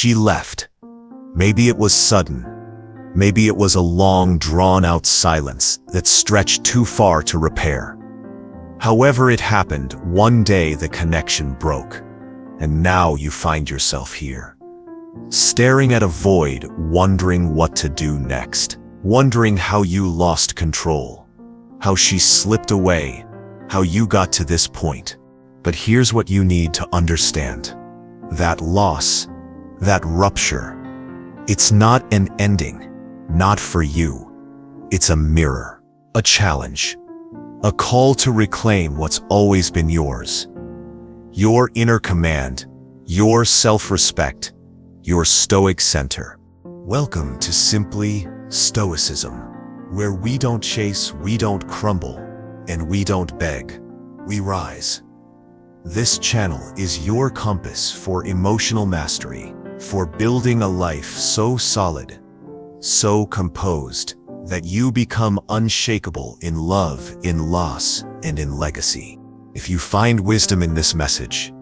she left. Maybe it was sudden. Maybe it was a long, drawn-out silence that stretched too far to repair. However it happened, one day the connection broke, and now you find yourself here, staring at a void, wondering what to do next, wondering how you lost control, how she slipped away, how you got to this point. But here's what you need to understand. That loss, that rupture, it's not an ending, not for you. It's a mirror, a challenge, a call to reclaim what's always been yours. Your inner command, your self-respect, your Stoic center. Welcome to Simply Stoicism, where we don't chase, we don't crumble, and we don't beg, we rise. This channel is your compass for emotional mastery, for building a life so solid, so composed, that you become unshakable in love, in loss, and in legacy. If you find wisdom in this message,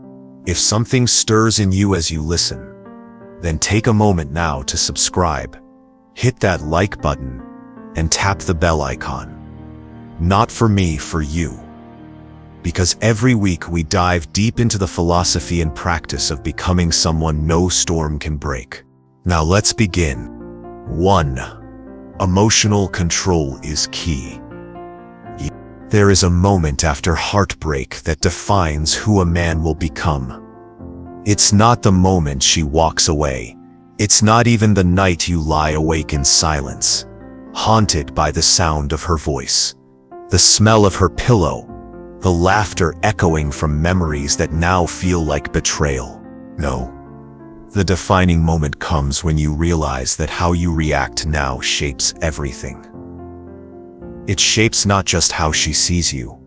if something stirs in you as you listen, then take a moment now to subscribe, hit that like button, and tap the bell icon. Not for me, for you. Because every week we dive deep into the philosophy and practice of becoming someone no storm can break. Now let's begin. 1. Emotional control is key. There is a moment after heartbreak that defines who a man will become. It's not the moment she walks away. It's not even the night you lie awake in silence, haunted by the sound of her voice, the smell of her pillow, the laughter echoing from memories that now feel like betrayal. No. The defining moment comes when you realize that how you react now shapes everything. It shapes not just how she sees you,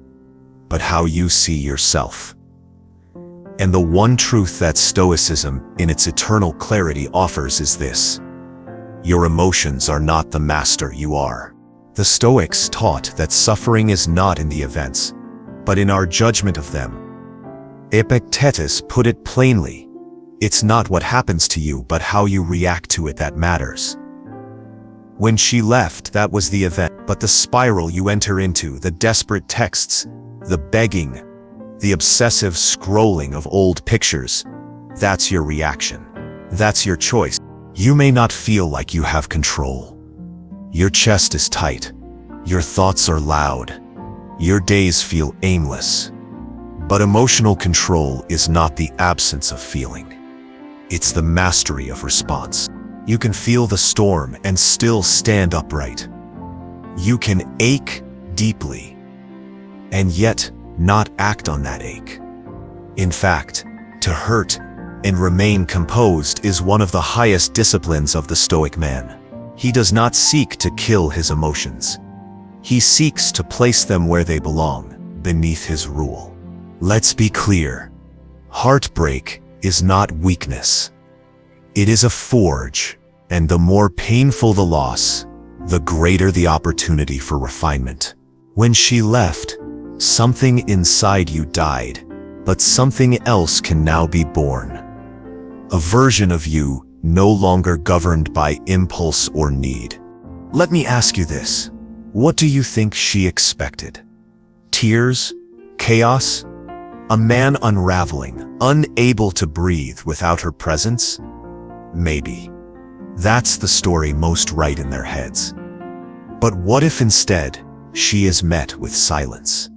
but how you see yourself. And the one truth that Stoicism, in its eternal clarity, offers is this: your emotions are not the master you are. The Stoics taught that suffering is not in the events, but in our judgment of them. Epictetus put it plainly: it's not what happens to you, but how you react to it that matters. When she left, that was the event, but the spiral you enter into, the desperate texts, the begging, the obsessive scrolling of old pictures, that's your reaction. That's your choice. You may not feel like you have control. Your chest is tight. Your thoughts are loud. Your days feel aimless. But emotional control is not the absence of feeling. It's the mastery of response. You can feel the storm and still stand upright. You can ache deeply and yet not act on that ache. In fact, to hurt and remain composed is one of the highest disciplines of the Stoic man. He does not seek to kill his emotions. He seeks to place them where they belong, beneath his rule. Let's be clear. Heartbreak is not weakness. It is a forge, and the more painful the loss, the greater the opportunity for refinement. When she left, something inside you died, but something else can now be born. A version of you no longer governed by impulse or need. Let me ask you this. What do you think she expected? Tears? Chaos? A man unraveling, unable to breathe without her presence? Maybe. That's the story most write in their heads. But what if instead, she is met with silence?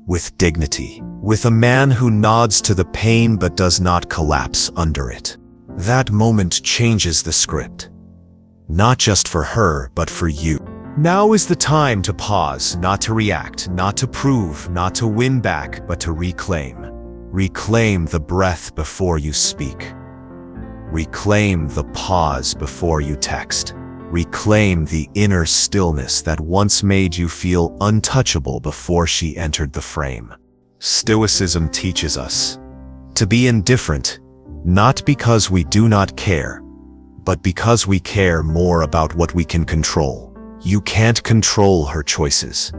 With dignity, with a man who nods to the pain but does not collapse under it. That moment changes the script. Not just for her, but for you. Now is the time to pause, not to react, not to prove, not to win back, but to reclaim. Reclaim the breath before you speak. Reclaim the pause before you text. Reclaim the inner stillness that once made you feel untouchable before she entered the frame. Stoicism teaches us to be indifferent, not because we do not care, but because we care more about what we can control. You can't control her choices,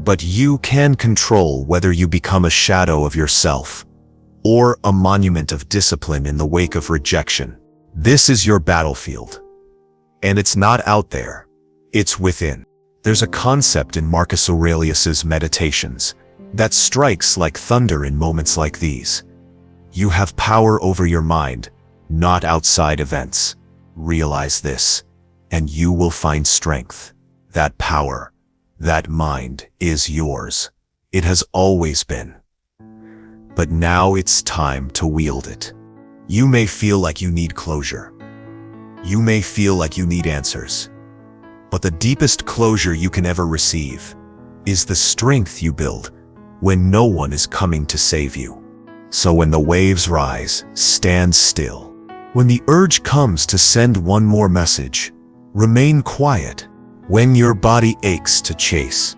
but you can control whether you become a shadow of yourself or a monument of discipline in the wake of rejection. This is your battlefield. And it's not out there, it's within. There's a concept in Marcus Aurelius's Meditations that strikes like thunder in moments like these. You have power over your mind, not outside events. Realize this, and you will find strength. That power, that mind is yours. It has always been. But now it's time to wield it. You may feel like you need closure. You may feel like you need answers. But the deepest closure you can ever receive is the strength you build when no one is coming to save you. So when the waves rise, stand still. When the urge comes to send one more message, remain quiet. When your body aches to chase,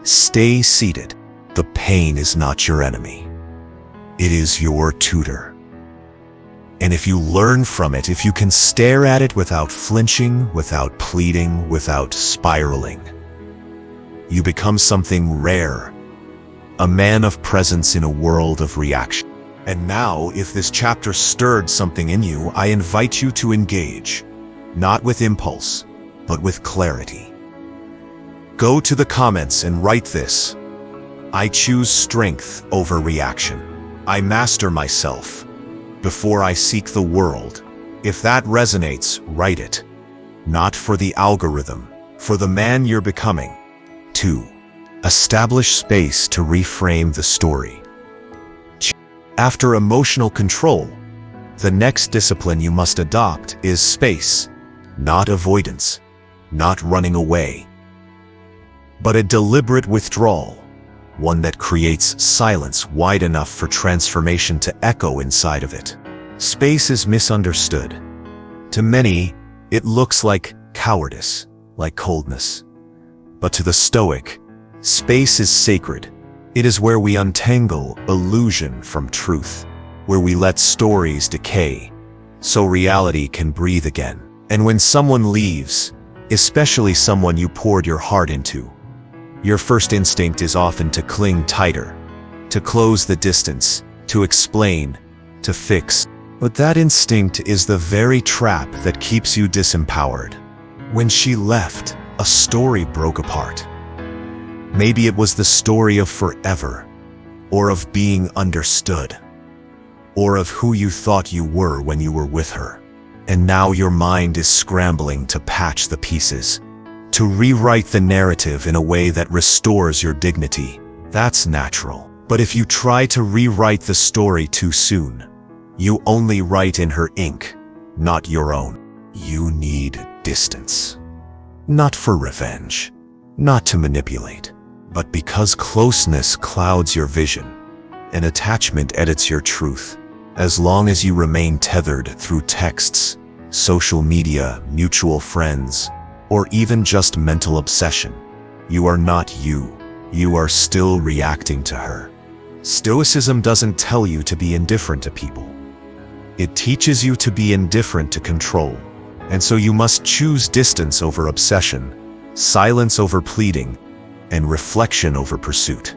stay seated. The pain is not your enemy. It is your tutor. And if you learn from it, if you can stare at it without flinching, without pleading, without spiraling, you become something rare, a man of presence in a world of reaction. And now, if this chapter stirred something in you, I invite you to engage, not with impulse, but with clarity. Go to the comments and write this: I choose strength over reaction. I master myself before I seek the world. If that resonates, write it. Not for the algorithm, for the man you're becoming. 2. Establish space to reframe the story. After emotional control, the next discipline you must adopt is space, not avoidance, not running away, but a deliberate withdrawal. One that creates silence wide enough for transformation to echo inside of it. Space is misunderstood. To many, it looks like cowardice, like coldness. But to the Stoic, space is sacred. It is where we untangle illusion from truth, where we let stories decay, so reality can breathe again. And when someone leaves, especially someone you poured your heart into, your first instinct is often to cling tighter, to close the distance, to explain, to fix. But that instinct is the very trap that keeps you disempowered. When she left, a story broke apart. Maybe it was the story of forever, or of being understood, or of who you thought you were when you were with her. And now your mind is scrambling to patch the pieces, to rewrite the narrative in a way that restores your dignity. That's natural. But if you try to rewrite the story too soon, you only write in her ink, not your own. You need distance. Not for revenge, not to manipulate, but because closeness clouds your vision, and attachment edits your truth. As long as you remain tethered through texts, social media, mutual friends, or even just mental obsession, you are not you. You are still reacting to her. Stoicism doesn't tell you to be indifferent to people. It teaches you to be indifferent to control. And so you must choose distance over obsession, silence over pleading, and reflection over pursuit.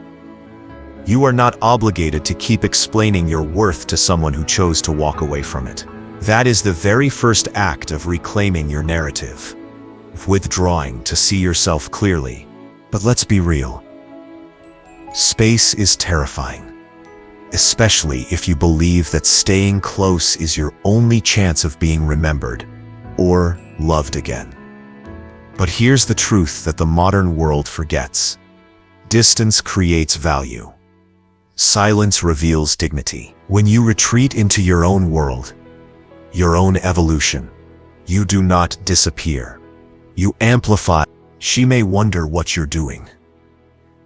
You are not obligated to keep explaining your worth to someone who chose to walk away from it. That is the very first act of reclaiming your narrative, withdrawing to see yourself clearly. But let's be real. Space is terrifying, especially if you believe that staying close is your only chance of being remembered or loved again. But here's the truth that the modern world forgets. Distance creates value. Silence reveals dignity. When you retreat into your own world, your own evolution, you do not disappear. You amplify. She may wonder what you're doing.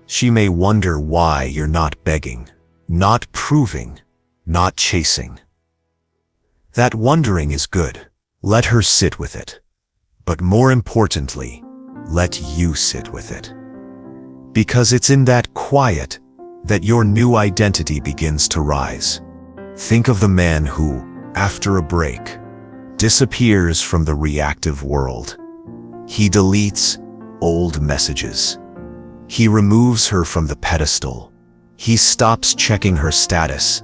She may wonder why you're not begging, not proving, not chasing. That wondering is good. Let her sit with it. But more importantly, let you sit with it. Because it's in that quiet that your new identity begins to rise. Think of the man who, after a break, disappears from the reactive world. He deletes old messages. He removes her from the pedestal. He stops checking her status.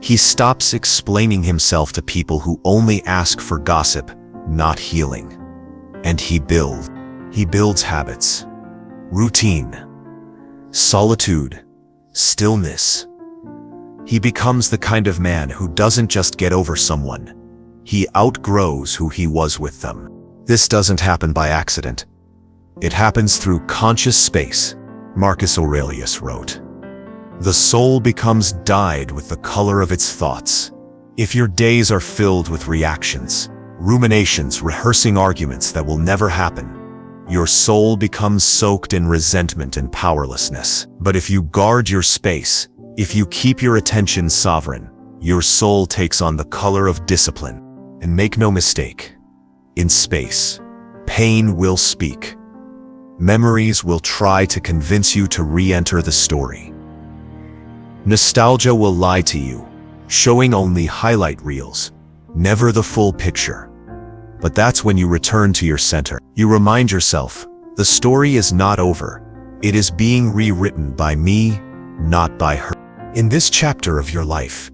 He stops explaining himself to people who only ask for gossip, not healing. And he builds habits, routine, solitude, stillness. He becomes the kind of man who doesn't just get over someone, he outgrows who he was with them. This doesn't happen by accident. It happens through conscious space. Marcus Aurelius wrote, "The soul becomes dyed with the color of its thoughts." If your days are filled with reactions, ruminations, rehearsing arguments that will never happen, your soul becomes soaked in resentment and powerlessness. But if you guard your space, if you keep your attention sovereign, your soul takes on the color of discipline. And make no mistake, in space, pain will speak. Memories will try to convince you to re-enter the story. Nostalgia will lie to you, showing only highlight reels, never the full picture. But that's when you return to your center. You remind yourself, the story is not over. It is being rewritten by me, not by her. In this chapter of your life,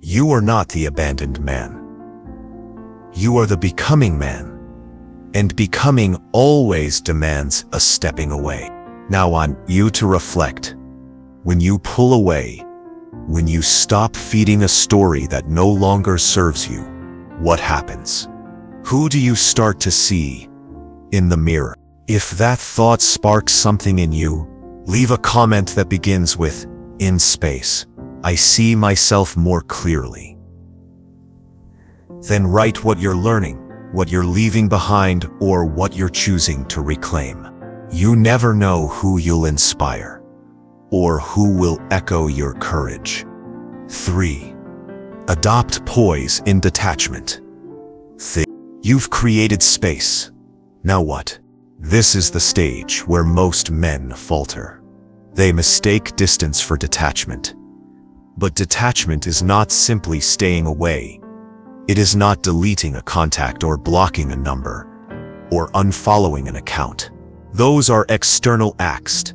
you are not the abandoned man. You are the becoming man. And becoming always demands a stepping away. Now on you to reflect. When you pull away, when you stop feeding a story that no longer serves you, what happens? Who do you start to see in the mirror? If that thought sparks something in you, leave a comment that begins with, "In space, I see myself more clearly." Then write what you're learning, what you're leaving behind, or what you're choosing to reclaim. You never know who you'll inspire, or who will echo your courage. 3. Adopt poise in detachment. You've created space. Now what? This is the stage where most men falter. They mistake distance for detachment. But detachment is not simply staying away. It is not deleting a contact or blocking a number, or unfollowing an account. Those are external acts.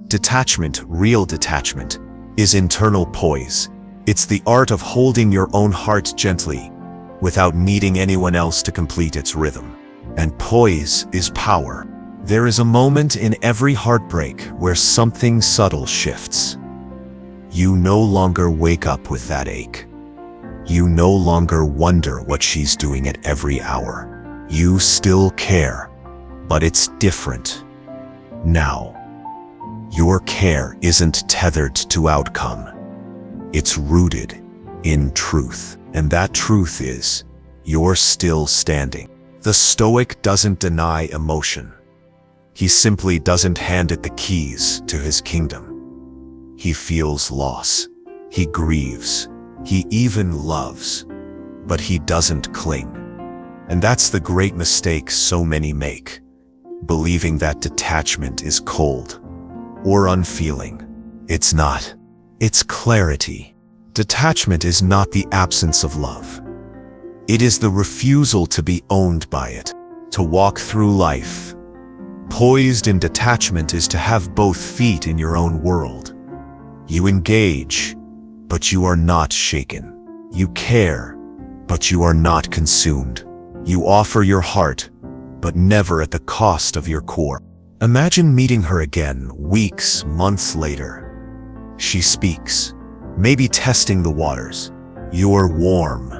Detachment, real detachment, is internal poise. It's the art of holding your own heart gently, without needing anyone else to complete its rhythm. And poise is power. There is a moment in every heartbreak where something subtle shifts. You no longer wake up with that ache. You no longer wonder what she's doing at every hour. You still care, but it's different. Now, your care isn't tethered to outcome. It's rooted in truth. And that truth is, you're still standing. The Stoic doesn't deny emotion. He simply doesn't hand it the keys to his kingdom. He feels loss. He grieves. He even loves. But he doesn't cling. And that's the great mistake so many make, believing that detachment is cold or unfeeling. It's not. It's clarity. Detachment is not the absence of love. It is the refusal to be owned by it, to walk through life. Poised in detachment is to have both feet in your own world. You engage, but you are not shaken. You care, but you are not consumed. You offer your heart, but never at the cost of your core. Imagine meeting her again weeks, months later. She speaks, maybe testing the waters. You're warm.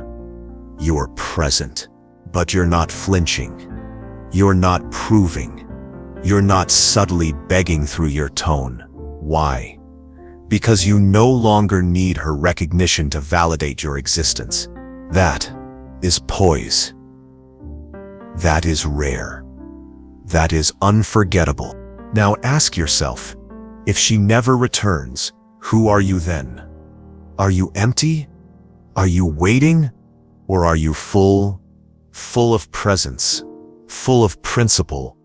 You're present. But you're not flinching. You're not proving. You're not subtly begging through your tone. Why? Because you no longer need her recognition to validate your existence. That is poise. That is rare. That is unforgettable. Now ask yourself, if she never returns, who are you then? Are you empty? Are you waiting? Or are you full of presence, full of principle,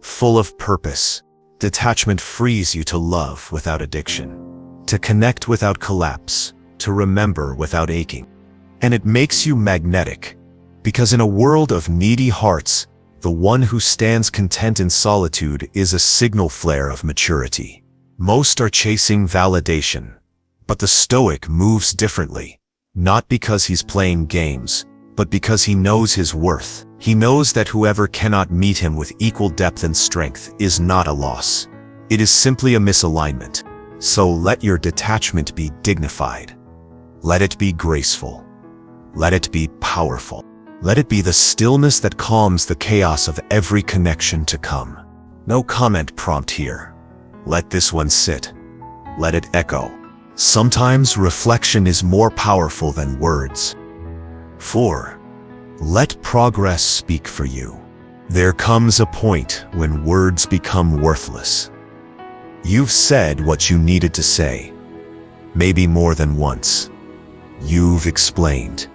full of purpose? Detachment frees you to love without addiction, to connect without collapse, to remember without aching. And it makes you magnetic, because in a world of needy hearts, the one who stands content in solitude is a signal flare of maturity. Most are chasing validation, but the Stoic moves differently. Not because he's playing games, but because he knows his worth. He knows that whoever cannot meet him with equal depth and strength is not a loss. It is simply a misalignment. So let your detachment be dignified. Let it be graceful. Let it be powerful. Let it be the stillness that calms the chaos of every connection to come. No comment prompt here. Let this one sit. Let it echo. Sometimes reflection is more powerful than words. 4. Let progress speak for you. There comes a point when words become worthless. You've said what you needed to say, maybe more than once. You've explained,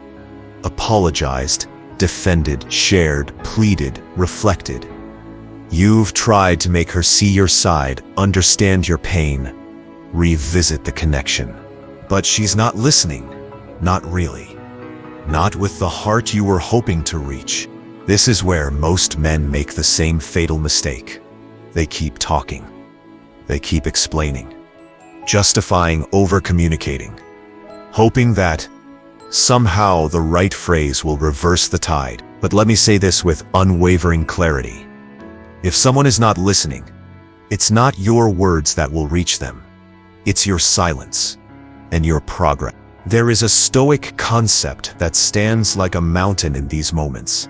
apologized, defended, shared, pleaded, reflected. You've tried to make her see your side, understand your pain, revisit the connection. But she's not listening, not really. Not with the heart you were hoping to reach. This is where most men make the same fatal mistake. They keep talking. They keep explaining, justifying, over-communicating, hoping that somehow the right phrase will reverse the tide. But let me say this with unwavering clarity. If someone is not listening, it's not your words that will reach them. It's your silence and your progress. There is a Stoic concept that stands like a mountain in these moments.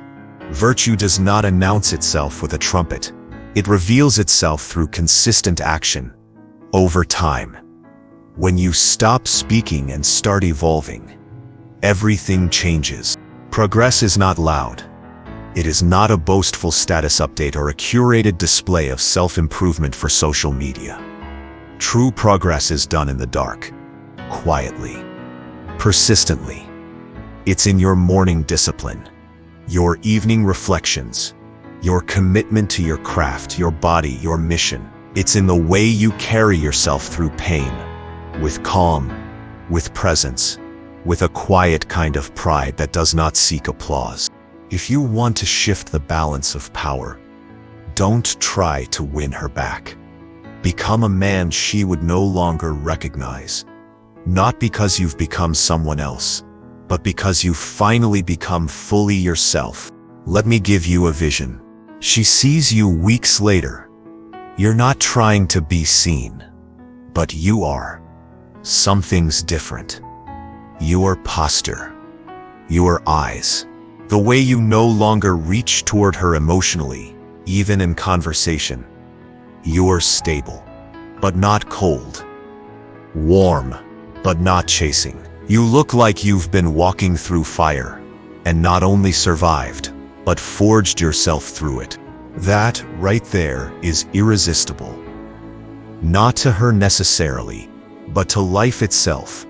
Virtue does not announce itself with a trumpet. It reveals itself through consistent action, over time. When you stop speaking and start evolving, everything changes. Progress is not loud. It is not a boastful status update or a curated display of self-improvement for social media. True progress is done in the dark, quietly, persistently. It's in your morning discipline, your evening reflections, your commitment to your craft, your body, your mission. It's in the way you carry yourself through pain, with calm, with presence, with a quiet kind of pride that does not seek applause. If you want to shift the balance of power, don't try to win her back. Become a man she would no longer recognize, not because you've become someone else, but because you've finally become fully yourself. Let me give you a vision. She sees you weeks later. You're not trying to be seen, but you are. Something's different. Your posture, your eyes, the way you no longer reach toward her emotionally, even in conversation. You're stable, but not cold. Warm, but not chasing. You look like you've been walking through fire, and not only survived, but forged yourself through it. That right there is irresistible. Not to her necessarily, but to life itself.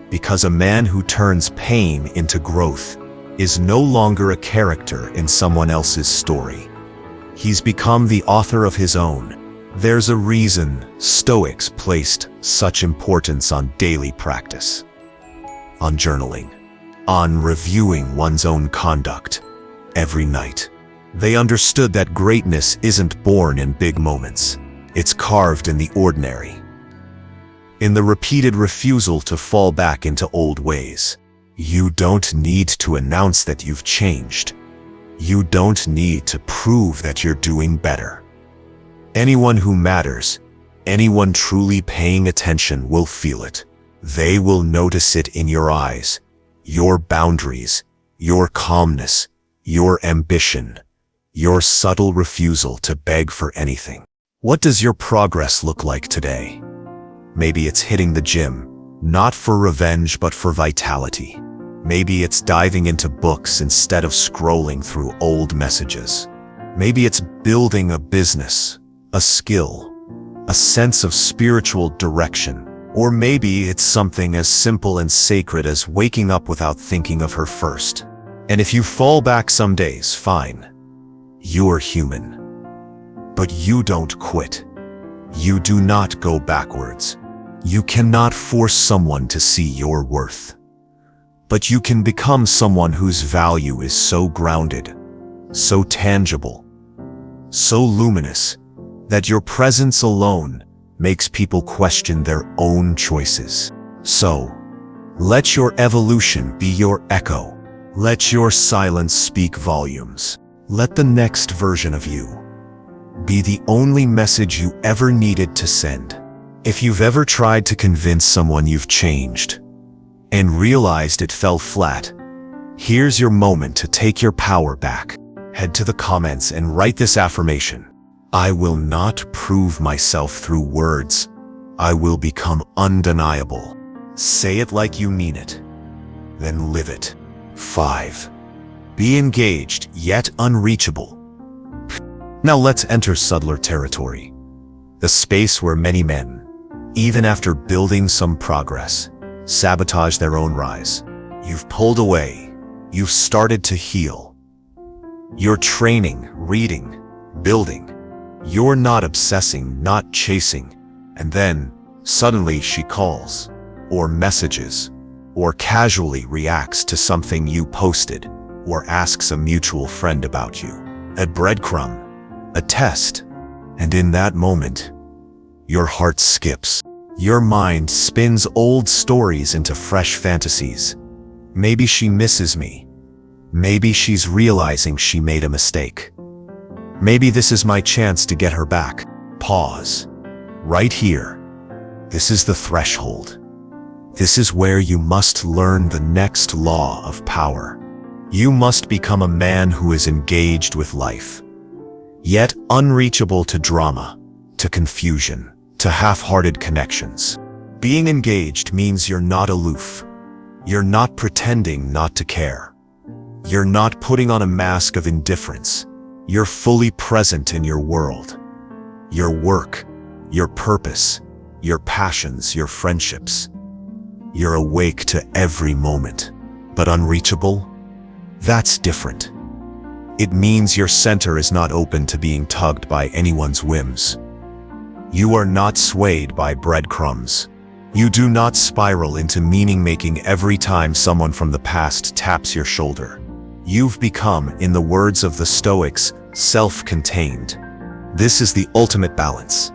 Because a man who turns pain into growth is no longer a character in someone else's story. He's become the author of his own. There's a reason Stoics placed such importance on daily practice, on journaling, on reviewing one's own conduct every night. They understood that greatness isn't born in big moments. It's carved in the ordinary, in the repeated refusal to fall back into old ways. You don't need to announce that you've changed. You don't need to prove that you're doing better. Anyone who matters, anyone truly paying attention will feel it. They will notice it in your eyes, your boundaries, your calmness, your ambition, your subtle refusal to beg for anything. What does your progress look like today? Maybe it's hitting the gym, not for revenge but for vitality. Maybe it's diving into books instead of scrolling through old messages. Maybe it's building a business, a skill, a sense of spiritual direction. Or maybe it's something as simple and sacred as waking up without thinking of her first. And if you fall back some days, fine. You're human. But you don't quit. You do not go backwards. You cannot force someone to see your worth. But you can become someone whose value is so grounded, so tangible, so luminous, that your presence alone makes people question their own choices. So, Let your evolution be your echo. Let your silence speak volumes. Let the next version of you be the only message you ever needed to send. If you've ever tried to convince someone you've changed and realized it fell flat, here's your moment to take your power back. Head to the comments and write this affirmation. I will not prove myself through words. I will become undeniable. Say it like you mean it, then live it. 5. Be engaged, yet unreachable. Now let's enter subtler territory. The space where many men, even after building some progress, sabotage their own rise. You've pulled away. You've started to heal. You're training, reading, building. You're not obsessing, not chasing. And then, suddenly she calls, or messages, or casually reacts to something you posted, or asks a mutual friend about you. A breadcrumb, a test. And in that moment, your heart skips. Your mind spins old stories into fresh fantasies. Maybe she misses me. Maybe she's realizing she made a mistake. Maybe this is my chance to get her back. Pause. Right here. This is the threshold. This is where you must learn the next law of power. You must become a man who is engaged with life, yet unreachable to drama, to confusion, to half-hearted connections. Being engaged means you're not aloof. You're not pretending not to care. You're not putting on a mask of indifference. You're fully present in your world. Your work, your purpose, your passions, your friendships. You're awake to every moment. But unreachable? That's different. It means your center is not open to being tugged by anyone's whims. You are not swayed by breadcrumbs. You do not spiral into meaning-making every time someone from the past taps your shoulder. You've become, in the words of the Stoics, self-contained. This is the ultimate balance.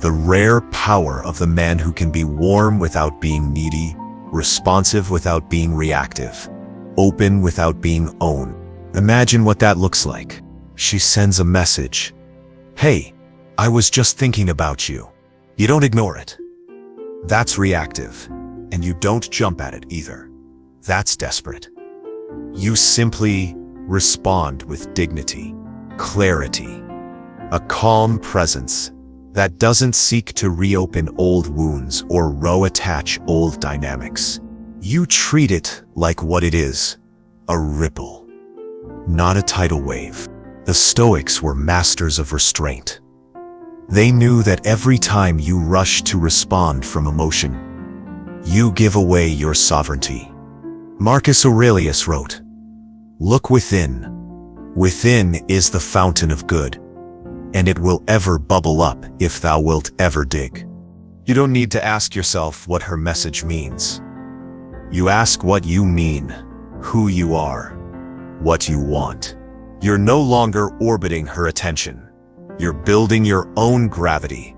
The rare power of the man who can be warm without being needy, responsive without being reactive, open without being owned. Imagine what that looks like. She sends a message. Hey, I was just thinking about you. You don't ignore it. That's reactive. And you don't jump at it either. That's desperate. You simply respond with dignity, clarity, a calm presence that doesn't seek to reopen old wounds or reattach old dynamics. You treat it like what it is, a ripple, not a tidal wave. The Stoics were masters of restraint. They knew that every time you rush to respond from emotion, you give away your sovereignty. Marcus Aurelius wrote, "Look within. Within is the fountain of good, and it will ever bubble up if thou wilt ever dig." You don't need to ask yourself what her message means. You ask what you mean, who you are, what you want. You're no longer orbiting her attention. You're building your own gravity,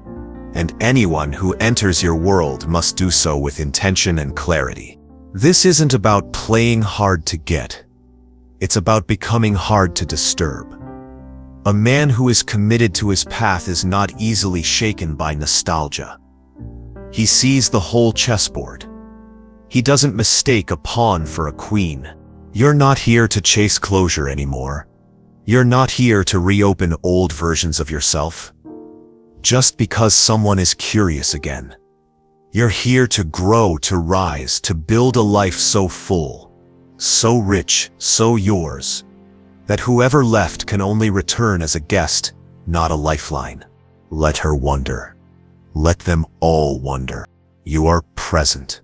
and anyone who enters your world must do so with intention and clarity. This isn't about playing hard to get. It's about becoming hard to disturb. A man who is committed to his path is not easily shaken by nostalgia. He sees the whole chessboard. He doesn't mistake a pawn for a queen. You're not here to chase closure anymore. You're not here to reopen old versions of yourself, just because someone is curious again. You're here to grow, to rise, to build a life so full, so rich, so yours, that whoever left can only return as a guest, not a lifeline. Let her wonder. Let them all wonder. You are present.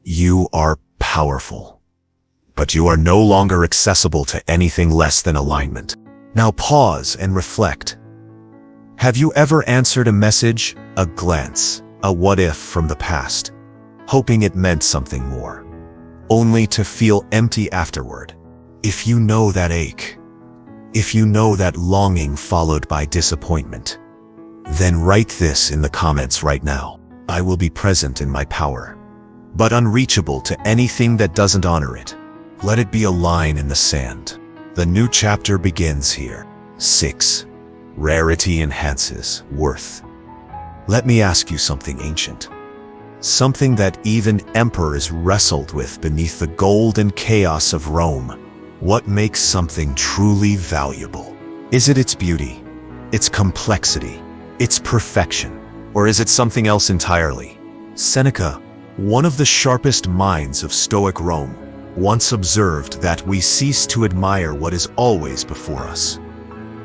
You are powerful. But you are no longer accessible to anything less than alignment. Now pause and reflect. Have you ever answered a message, a glance, a what if from the past, hoping it meant something more, only to feel empty afterward? If you know that ache, if you know that longing followed by disappointment, then write this in the comments right now. I will be present in my power. but unreachable to anything that doesn't honor it. Let it be a line in the sand. The new chapter begins here. 6. Rarity enhances worth. Let me ask you something ancient. Something that even emperors wrestled with beneath the gold and chaos of Rome. What makes something truly valuable? Is it its beauty, its complexity, its perfection, or is it something else entirely? Seneca, one of the sharpest minds of Stoic Rome, once observed that we cease to admire what is always before us.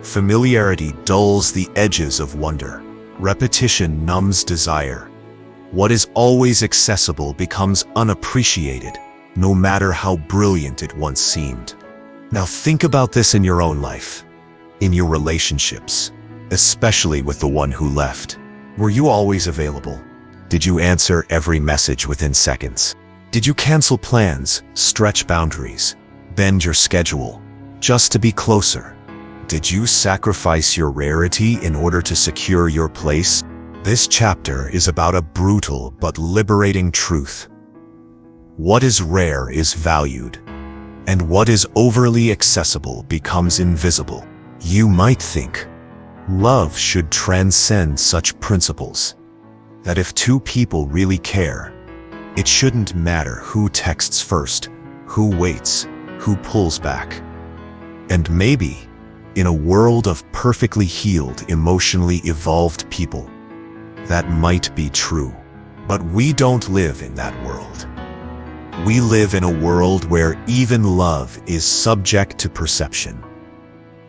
Familiarity dulls the edges of wonder. Repetition numbs desire. What is always accessible becomes unappreciated, no matter how brilliant it once seemed. Now think about this in your own life, in your relationships, especially with the one who left. Were you always available? Did you answer every message within seconds? Did you cancel plans, stretch boundaries, bend your schedule, just to be closer? Did you sacrifice your rarity in order to secure your place? This chapter is about a brutal but liberating truth. What is rare is valued, and what is overly accessible becomes invisible. You might think, love should transcend such principles, that if two people really care, it shouldn't matter who texts first, who waits, who pulls back. And maybe, in a world of perfectly healed, emotionally evolved people, that might be true. But we don't live in that world. We live in a world where even love is subject to perception.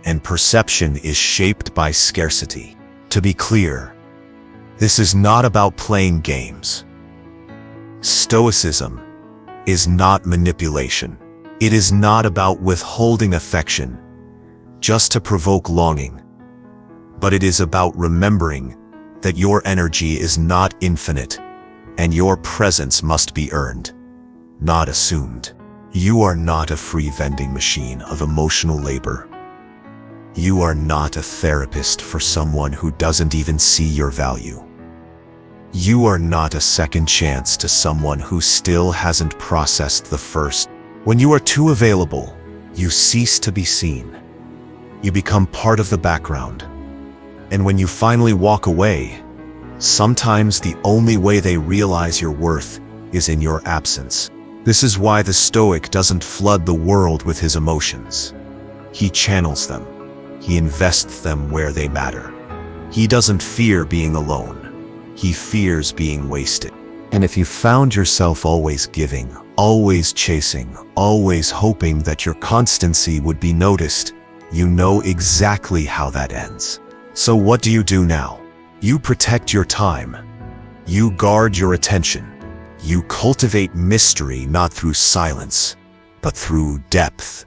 And perception is shaped by scarcity. To be clear, this is not about playing games. Stoicism is not manipulation. It is not about withholding affection just to provoke longing, but it is about remembering that your energy is not infinite and your presence must be earned, not assumed. You are not a free vending machine of emotional labor. You are not a therapist for someone who doesn't even see your value. You are not a second chance to someone who still hasn't processed the first. When you are too available, you cease to be seen. You become part of the background. And when you finally walk away, sometimes the only way they realize your worth is in your absence. This is why the Stoic doesn't flood the world with his emotions. He channels them. He invests them where they matter. He doesn't fear being alone. He fears being wasted. And if you found yourself always giving, always chasing, always hoping that your constancy would be noticed, you know exactly how that ends. So what do you do now? You protect your time. You guard your attention. You cultivate mystery not through silence, but through depth.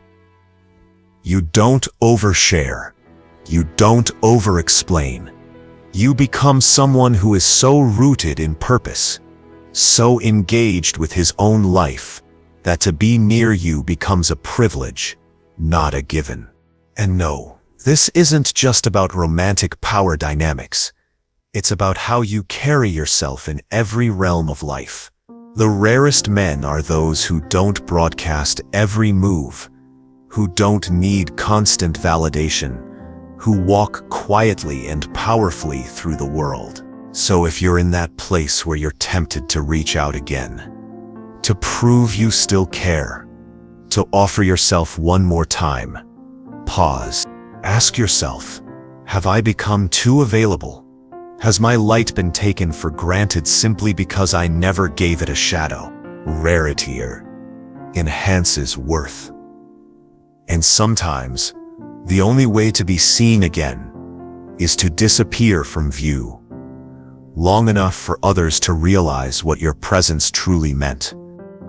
You don't overshare. You don't over-explain. You become someone who is so rooted in purpose, so engaged with his own life, that to be near you becomes a privilege, not a given. And no, this isn't just about romantic power dynamics. It's about how you carry yourself in every realm of life. The rarest men are those who don't broadcast every move, who don't need constant validation, who walk quietly and powerfully through the world. So if you're in that place where you're tempted to reach out again, to prove you still care, to offer yourself one more time, pause. Ask yourself, have I become too available? Has my light been taken for granted simply because I never gave it a shadow? Rarity enhances worth. And sometimes, the only way to be seen again is to disappear from view, long enough for others to realize what your presence truly meant.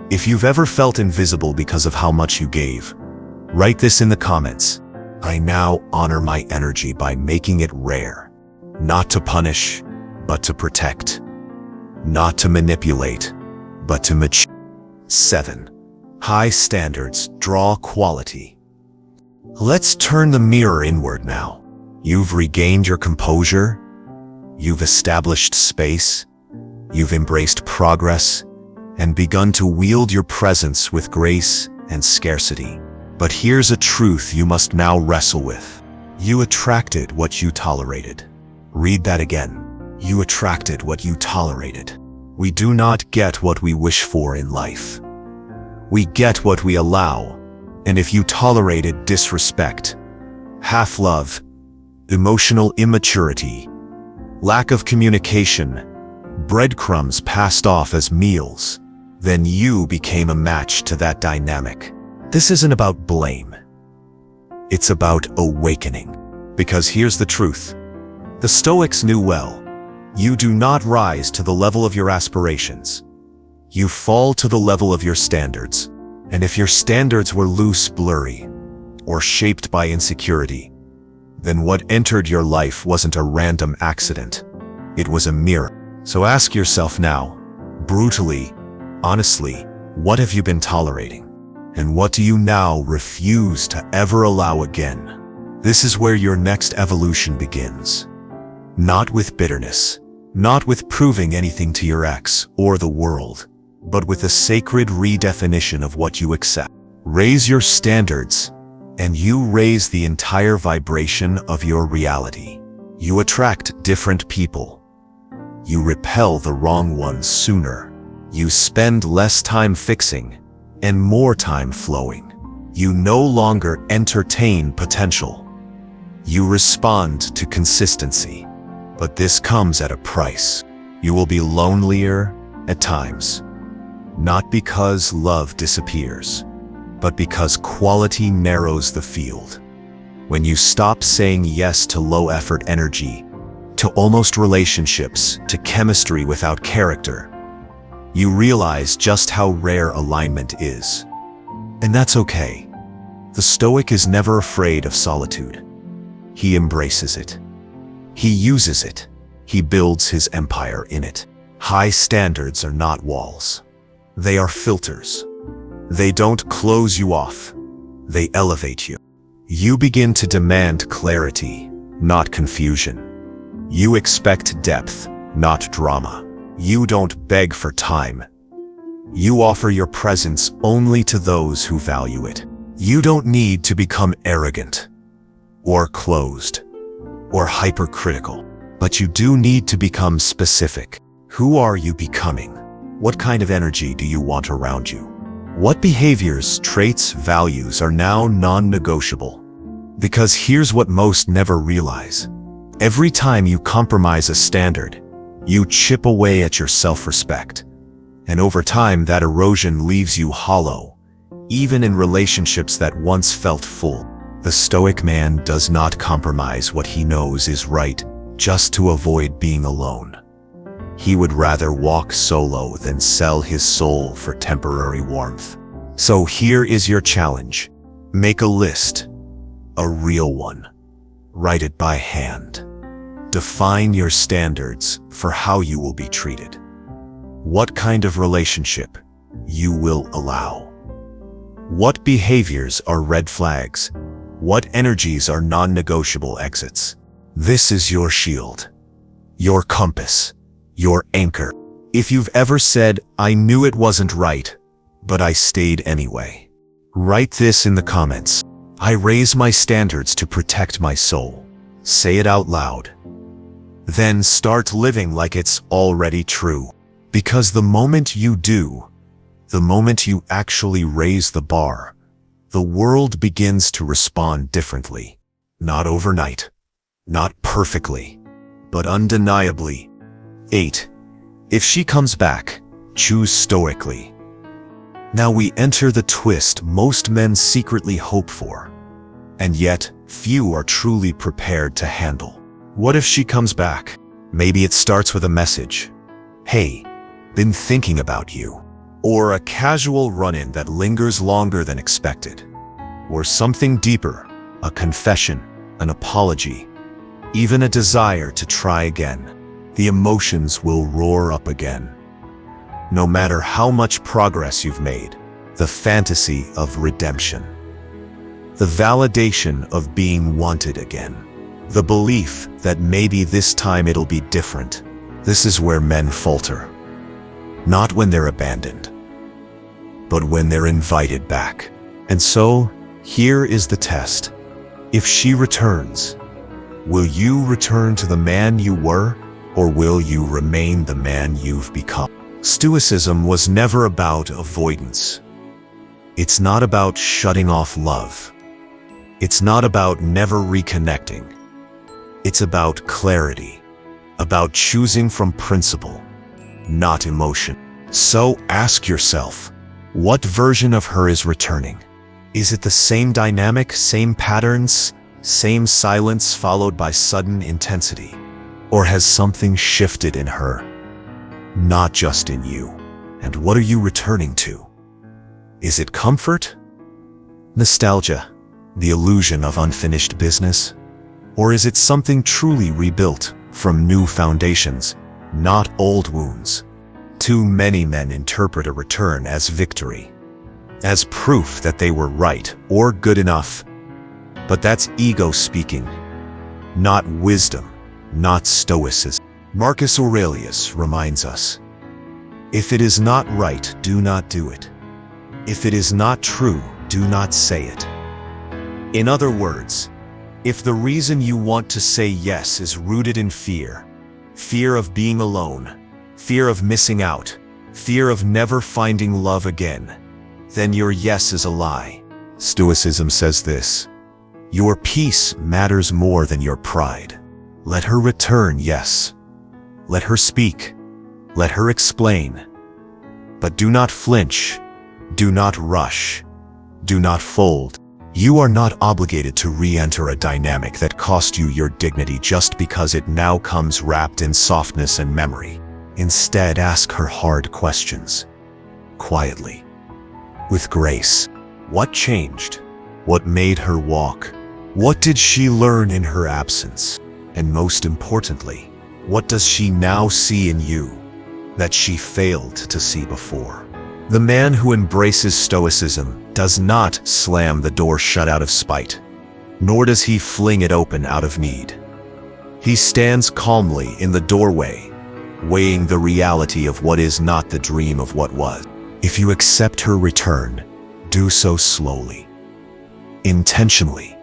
If you've ever felt invisible because of how much you gave, write this in the comments. I now honor my energy by making it rare, not to punish, but to protect, not to manipulate, but to mature. 7. High standards draw quality. Let's turn the mirror inward now. You've regained your composure. You've established space. You've embraced progress. and begun to wield your presence with grace and scarcity. But here's a truth you must now wrestle with. You attracted what you tolerated. Read that again. You attracted what you tolerated. We do not get what we wish for in life. We get what we allow, and if you tolerated disrespect, half-love, emotional immaturity, lack of communication, breadcrumbs passed off as meals, then you became a match to that dynamic. This isn't about blame. It's about awakening. Because here's the truth. The Stoics knew well, you do not rise to the level of your aspirations. You fall to the level of your standards. And if your standards were loose, blurry, or shaped by insecurity, then what entered your life wasn't a random accident. It was a mirror. So ask yourself now, brutally, honestly, what have you been tolerating? And what do you now refuse to ever allow again? This is where your next evolution begins. Not with bitterness, not with proving anything to your ex or the world, but with a sacred redefinition of what you accept. Raise your standards, and you raise the entire vibration of your reality. You attract different people. You repel the wrong ones sooner. You spend less time fixing and more time flowing. You no longer entertain potential. You respond to consistency. But this comes at a price. You will be lonelier at times. Not because love disappears, but because quality narrows the field. When you stop saying yes to low-effort energy, to almost relationships, to chemistry without character, you realize just how rare alignment is. And that's okay. The Stoic is never afraid of solitude. He embraces it. He uses it. He builds his empire in it. High standards are not walls. They are filters. They don't close you off. They elevate you. You begin to demand clarity, not confusion. You expect depth, not drama. You don't beg for time. You offer your presence only to those who value it. You don't need to become arrogant, or closed, or hypercritical. But you do need to become specific. Who are you becoming? What kind of energy do you want around you? What behaviors, traits, values are now non-negotiable? Because here's what most never realize. Every time you compromise a standard, you chip away at your self-respect. And over time, that erosion leaves you hollow, even in relationships that once felt full. The Stoic man does not compromise what he knows is right just to avoid being alone. He would rather walk solo than sell his soul for temporary warmth. So here is your challenge. Make a list, a real one. Write it by hand. Define your standards for how you will be treated. What kind of relationship you will allow. What behaviors are red flags? What energies are non-negotiable exits? This is your shield, your compass, your anchor. If you've ever said, "I knew it wasn't right, but I stayed anyway," write this in the comments. I raise my standards to protect my soul. Say it out loud. Then start living like it's already true. Because the moment you do, the moment you actually raise the bar, the world begins to respond differently. Not overnight, not perfectly, but undeniably. 8. If she comes back, choose stoically. Now we enter the twist most men secretly hope for, and yet few are truly prepared to handle. What if she comes back? Maybe it starts with a message. "Hey, been thinking about you." Or a casual run-in that lingers longer than expected. Or something deeper, a confession, an apology, even a desire to try again. The emotions will roar up again. No matter how much progress you've made, the fantasy of redemption, the validation of being wanted again, the belief that maybe this time it'll be different. This is where men falter. not when they're abandoned, but when they're invited back. And so, here is the test. If she returns, will you return to the man you were, or will you remain the man you've become? Stoicism was never about avoidance. It's not about shutting off love. It's not about never reconnecting. It's about clarity, about choosing from principle, not emotion. So ask yourself, what version of her is returning? Is it the same dynamic, same patterns, same silence followed by sudden intensity? Or has something shifted in her, not just in you? And what are you returning to? Is it comfort? Nostalgia? The illusion of unfinished business? Or is it something truly rebuilt from new foundations, not old wounds? Too many men interpret a return as victory, as proof that they were right or good enough. But that's ego speaking, not wisdom, not stoicism. Marcus Aurelius reminds us, if it is not right, do not do it. If it is not true, do not say it. In other words, if the reason you want to say yes is rooted in fear, fear of being alone, fear of missing out, fear of never finding love again, then your yes is a lie. Stoicism says this: your peace matters more than your pride. Let her return, yes. Let her speak. Let her explain. But do not flinch. Do not rush. Do not fold. You are not obligated to re-enter a dynamic that cost you your dignity just because it now comes wrapped in softness and memory. Instead, ask her hard questions. Quietly. With grace. What changed? What made her walk? What did she learn in her absence? And most importantly, what does she now see in you that she failed to see before? The man who embraces Stoicism does not slam the door shut out of spite, nor does he fling it open out of need. He stands calmly in the doorway, weighing the reality of what is not the dream of what was. If you accept her return, do so slowly, intentionally,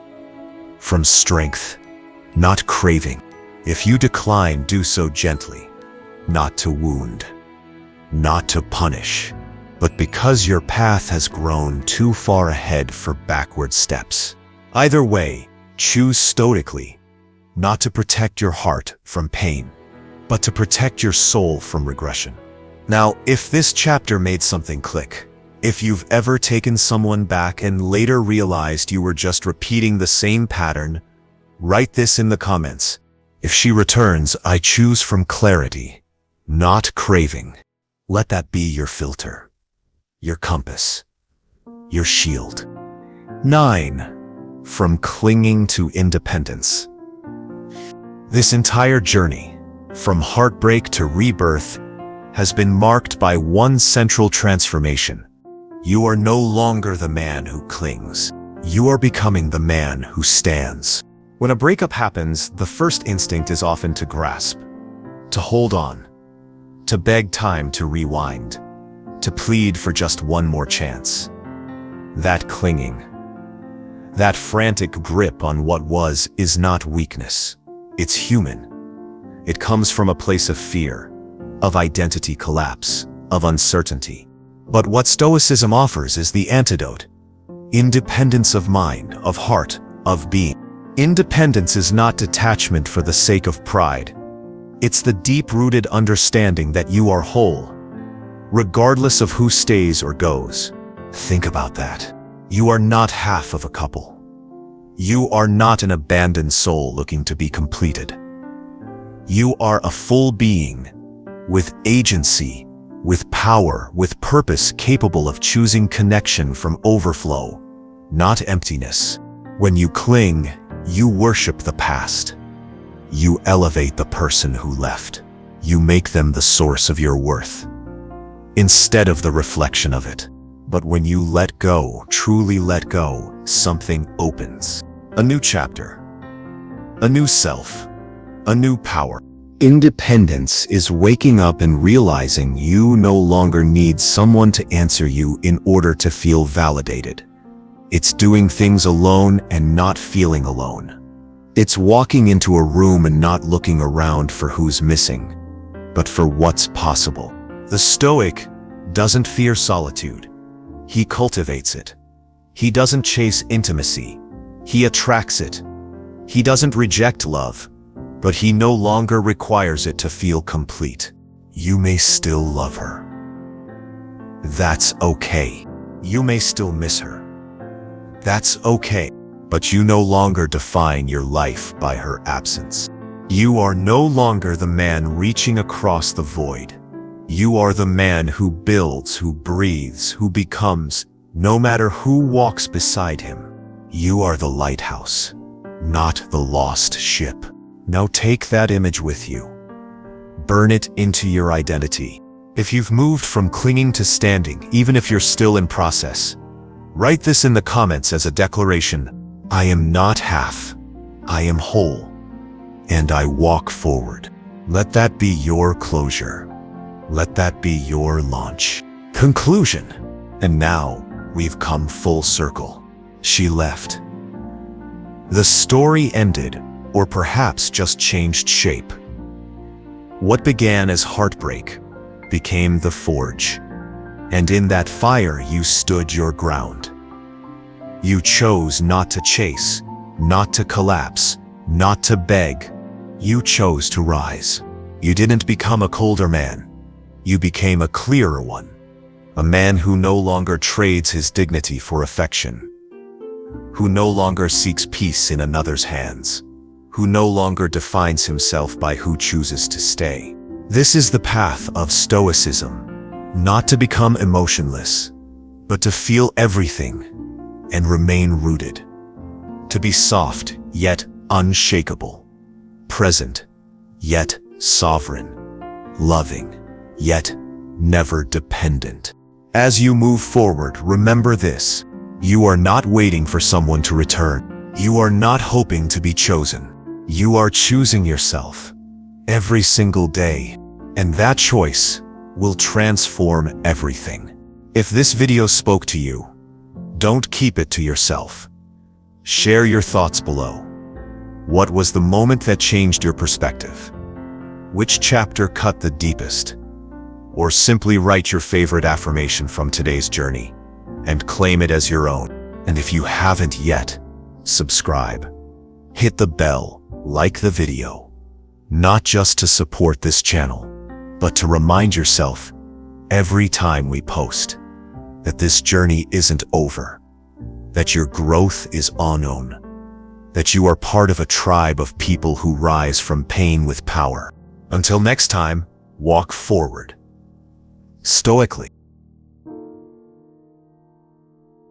from strength, not craving. If you decline, do so gently, not to wound, not to punish, but because your path has grown too far ahead for backward steps. Either way, choose stoically, not to protect your heart from pain, but to protect your soul from regression. Now, if this chapter made something click, if you've ever taken someone back and later realized you were just repeating the same pattern, write this in the comments. If she returns, I choose from clarity, not craving. Let that be your filter, your compass, your shield. 9. From clinging to independence. This entire journey, from heartbreak to rebirth, has been marked by one central transformation. You are no longer the man who clings. You are becoming the man who stands. When a breakup happens, the first instinct is often to grasp, to hold on, to beg time to rewind, to plead for just one more chance. That clinging, that frantic grip on what was, is not weakness. It's human. It comes from a place of fear, of identity collapse, of uncertainty. But what Stoicism offers is the antidote: independence of mind, of heart, of being. Independence is not detachment for the sake of pride. It's the deep-rooted understanding that you are whole, regardless of who stays or goes. Think about that. You are not half of a couple. You are not an abandoned soul looking to be completed. You are a full being, with agency, with power, with purpose, capable of choosing connection from overflow, not emptiness. When you cling, you worship the past. You elevate the person who left. You make them the source of your worth, instead of the reflection of it. But when you let go, truly let go, something opens. A new chapter, a new self, a new power. Independence is waking up and realizing you no longer need someone to answer you in order to feel validated. It's doing things alone and not feeling alone. It's walking into a room and not looking around for who's missing, but for what's possible. The Stoic doesn't fear solitude. He cultivates it. He doesn't chase intimacy. He attracts it. He doesn't reject love, but he no longer requires it to feel complete. You may still love her. That's okay. You may still miss her. That's okay. But you no longer define your life by her absence. You are no longer the man reaching across the void. You are the man who builds, who breathes, who becomes, no matter who walks beside him. You are the lighthouse, not the lost ship. Now take that image with you. Burn it into your identity. If you've moved from clinging to standing, even if you're still in process, write this in the comments as a declaration. I am not half. I am whole. And I walk forward. Let that be your closure. Let that be your launch. Conclusion. And now we've come full circle. She left. The story ended, or perhaps just changed shape. What began as heartbreak became the forge. And in that fire you stood your ground. You chose not to chase, not to collapse, not to beg. You chose to rise. You didn't become a colder man. You became a clearer one. A man who no longer trades his dignity for affection. Who no longer seeks peace in another's hands. Who no longer defines himself by who chooses to stay. This is the path of Stoicism. Not to become emotionless, but to feel everything and remain rooted. To be soft, yet unshakable. Present, yet sovereign. Loving, yet never dependent. As you move forward, remember this. You are not waiting for someone to return. You are not hoping to be chosen. You are choosing yourself every single day, and that choice will transform everything. If this video spoke to you, don't keep it to yourself. Share your thoughts below. What was the moment that changed your perspective? Which chapter cut the deepest? Or simply write your favorite affirmation from today's journey and claim it as your own. And if you haven't yet, subscribe. Hit the bell, like the video. Not just to support this channel, but to remind yourself every time we post that this journey isn't over, that your growth is unknown, that you are part of a tribe of people who rise from pain with power. Until next time, walk forward, stoically.